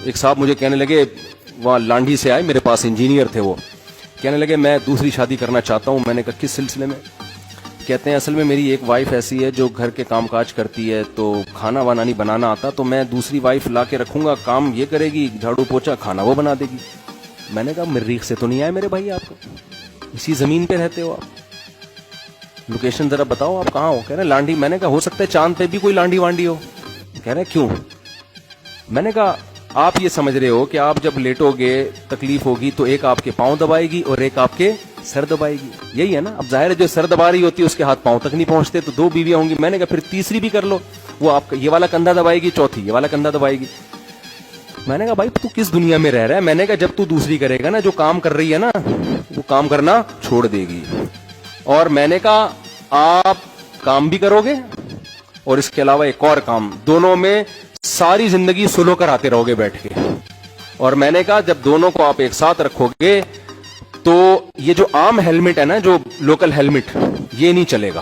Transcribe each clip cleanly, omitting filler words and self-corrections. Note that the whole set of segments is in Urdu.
ایک صاحب مجھے کہنے لگے, وہاں لانڈھی سے آئے, میرے پاس انجینئر تھے, وہ کہنے لگے میں دوسری شادی کرنا چاہتا ہوں. میں نے کہا کس سلسلے میں؟ کہتے ہیں اصل میں میری ایک وائف ایسی ہے جو گھر کے کام کاج کرتی ہے, تو کھانا وانا نہیں بنانا آتا, تو میں دوسری وائف لا کے رکھوں گا, کام یہ کرے گی, جھاڑو پوچھا, کھانا وہ بنا دے گی. میں نے کہا مریخ سے تو نہیں آئے میرے بھائی آپ کو, اسی زمین پہ رہتے ہو آپ, لوکیشن ذرا بتاؤ آپ کہاں ہو؟ کہہ رہے لانڈھی. میں نے کہا ہو سکتا ہے چاند پہ بھی کوئی لانڈھی وانڈی ہو. کہہ رہے کیوں؟ میں نے کہا آپ یہ سمجھ رہے ہو کہ آپ جب لیٹو گے تکلیف ہوگی تو ایک آپ کے پاؤں دبائے گی اور ایک آپ کے سر دبائے گی, یہی ہے نا. اب ظاہر ہے جو سر دبا رہی ہوتی ہے اس کے ہاتھ پاؤں تک نہیں پہنچتے, تو 2 بیویاں ہوں گی. میں نے کہا پھر تیسری بھی کر لو, وہ آپ کا یہ والا کندھا دبائے گی, چوتھی یہ والا کندھا دبائے گی. میں نے کہا بھائی تو کس دنیا میں رہ رہا ہے؟ میں نے کہا جب تو دوسری کرے گا نا, جو کام کر رہی ہے نا وہ کام کرنا چھوڑ دے گی. اور میں نے کہا آپ کام بھی کرو گے اور اس کے علاوہ ایک اور کام, دونوں میں ساری زندگی سلو کر آتے رہو گے بیٹھ کے. اور میں نے کہا جب دونوں کو آپ ایک ساتھ رکھو گے تو یہ جو عام ہیلمٹ ہے نا, جو لوکل ہیلمٹ, یہ نہیں چلے گا.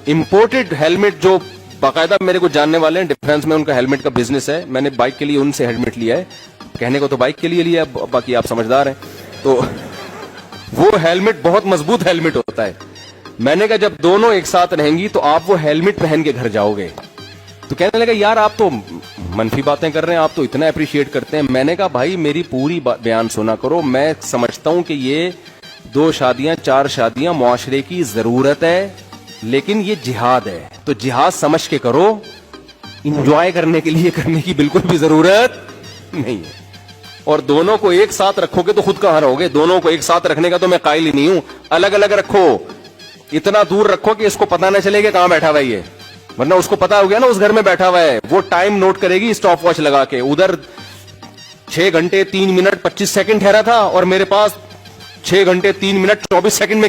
امپورٹڈ ہیلمٹ جو باقاعدہ میرے کو جاننے والے ہیں ڈیفنس میں, ان کا ہیلمٹ کا بزنس ہے, میں نے بائک کے لیے ان سے ہیلمٹ لیا ہے. کہنے کو تو بائک کے لیے لیا ہے, باقی آپ سمجھدار ہیں. تو وہ ہیلمٹ بہت مضبوط ہیلمٹ ہوتا ہے. میں نے کہا جب دونوں ایک ساتھ رہیں گی تو آپ وہ ہیلمٹ پہن کے گھر جاؤ گے. تو کہنے لگا یار آپ تو منفی باتیں کر رہے ہیں, آپ تو اتنا اپریشیٹ کرتے ہیں. میں نے کہا بھائی میری پوری بیان سنا کرو. میں سمجھتا ہوں کہ یہ 2 شادیاں 4 شادیاں معاشرے کی ضرورت ہے, لیکن یہ جہاد ہے, تو جہاد سمجھ کے کرو. انجوائے کرنے کے لیے کرنے کی بالکل بھی ضرورت نہیں ہے. اور دونوں کو ایک ساتھ رکھو گے تو خود کہاں رہو گے؟ دونوں کو ایک ساتھ رکھنے کا تو میں قائل ہی نہیں ہوں. الگ الگ رکھو, اتنا دور رکھو کہ اس کو پتہ نہ چلے کہ کہاں بیٹھا ہوا یہ, ورنہ اس کو پتا ہو گیا نا اس گھر میں بیٹھا ہوا ہے, وہ ٹائم نوٹ کرے گی اسٹاپ واچ لگا کے. ادھر 6 گھنٹے 3 منٹ 25 سیکنڈ ٹھہرا تھا اور میرے پاس 6 گھنٹے 3 منٹ 24 سیکنڈ میں